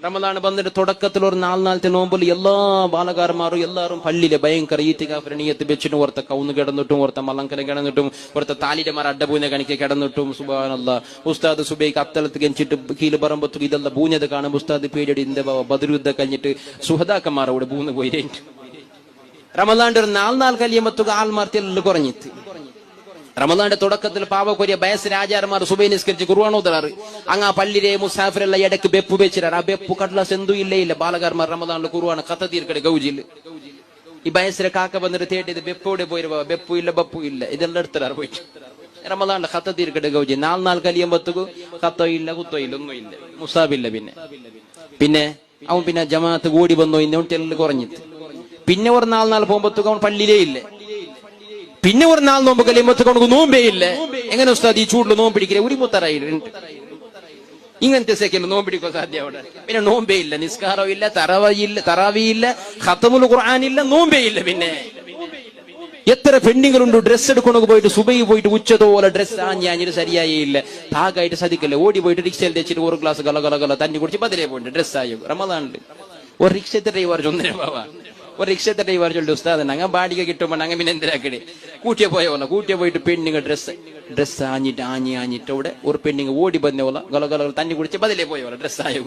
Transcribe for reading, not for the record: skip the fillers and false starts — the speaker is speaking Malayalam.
റമദാൻ വന്നിട്ട് തുടക്കത്തിൽ ഒരു നാളത്തെ നോമ്പിൽ എല്ലാ ബാലകാരന്മാരും എല്ലാവരും പള്ളിയിലെ ഭയങ്കര ഈത്തികാഫിന്റെ നീയത്ത് വെച്ചിട്ട് ഓർത്ത കൗന്ന് കിടന്നിട്ടും ഓർത്ത മലങ്കല കിടന്നിട്ടും ഓർത്ത താലിരമാർ അഡ്ഡപൂനെ കണിക്ക് കിടന്നിട്ടും സുബ്ഹാനല്ലാഹ് ഉസ്താദ് സുബൈക്ക് അത്തലത്ത് കെഞ്ചിട്ട് കീല് പറമ്പത്തു ഇതെല്ലാം ബൂഞ്ഞത് കാണും ഉസ്താദ് പേടിയുടെ ഇന്ത ബദറുദ്ധ കഴിഞ്ഞിട്ട് സുഹദാക്കന്മാരോട് ബൂന്ന് പോയി റമദാന്റെ ഒരു നാൾ കഴിയുമ്പത്തുക ആൾമാർത്തിയെല്ലാം കുറഞ്ഞിട്ട് റമദാന്റെ തുടക്കത്തിൽ പാവക്കൊരിയ ബയസ് രാജാരന്മാർ സുബൈ നിസ്കരിച്ച് കുർവാനോദറാറ് അങ്ങ് പള്ളിരെ മുസാഫിറെല്ലാം ഇടയ്ക്ക് ബെപ്പ് വെച്ചിരാറ് ആ ബെപ്പ് കടലാസ് എന്തും ഇല്ല ബാലകാർമാർ റമദാനിൽ കുറുവാണ് കഥ തീർക്കടെ ഗൗജില് ഈ ബയസിലെ കാക്ക വന്നിട്ട് തേട്ടിയത് ബെപ്പോടെ പോയി ബെപ്പു ഇല്ല ബപ്പു ഇല്ല ഇതെല്ലാം എടുത്തിടാറ് പോയിട്ട് റമദാനിലെ കഥ തീർക്കടെ ഗൗജി നാൾ കഴിയുമ്പത്തുക കത്തോ ഇല്ല കുത്തോ ഇല്ല ഒന്നും ഇല്ല മുസാബില്ല പിന്നെ അവൻ പിന്നെ ജമാഅത്ത് കൂടി വന്നോ ഇന്നോട്ടെല്ലാം കുറഞ്ഞിട്ട് പിന്നെ ഒരു നാൾ പോകുമ്പത്തുക അവൻ പള്ളിയിലേ ഇല്ല പിന്നെ ഒരു നാൾ നോമ്പ് കഴിയുമ്പോ നോമ്പേ ഇല്ല എങ്ങനെ ഉസ്താദ് ഈ ചൂടിൽ നോമ്പ് പിടിക്കില്ല ഉരിമുത്തറായിട്ടുണ്ട് ഇങ്ങനത്തെ സെക്കൻഡ് നോമ്പ് പിടിക്കാൻ സാധ്യ അവിടെ പിന്നെ നോമ്പേ ഇല്ല നിസ്കാരം ഇല്ല തറാവിയില്ല ഖത്തമുൽ ഖുർആൻ ഇല്ല നോമ്പേ ഇല്ല പിന്നെ എത്ര പെണ്ണുങ്ങളുണ്ട് ഡ്രസ്സ് എടുക്കൊണ്ടു പോയിട്ട് സുബൈ പോയിട്ട് ഉച്ചതോലെ ഡ്രസ്സ് ആഞ്ഞാഞ്ഞിട്ട് ശരിയായേ ഇല്ല താകായിട്ട് സതിക്കല്ലേ ഓടി പോയിട്ട് റിക്ഷയിൽ തെച്ചിട്ട് ഒരു ഗ്ലാസ് ഗല തന്നി കുടിച്ച് ബദലേ പോയിട്ട് ഡ്രസ്സായി റമദാനില് ഒരു റിക്ഷത്തെ ഡ്രൈവർ ചൊന്നര ബാബാ ഒരു റിക്ഷത്തെ ഡ്രൈവർ ചൊല്ലി ഉസ്താദ് അങ്ങ് ബാടിക കിട്ടുമ്പോൾ അങ്ങ് പിന്നെ എന്തിനാക്കടി കൂട്ടിയെ പോയിട്ട് പെണ്ണുങ്ങൾ ഡ്രസ്സ് ആഞ്ഞിട്ട് അവിടെ ഒരു പെണ്ണുങ്ങൾ ഓടി ಬಂದೇವಲ್ಲ ಗಲ ತಣ್ಣಿ ಕುಡಿച്ച് ബദലേ പോയോല ഡ്രസ്സായോ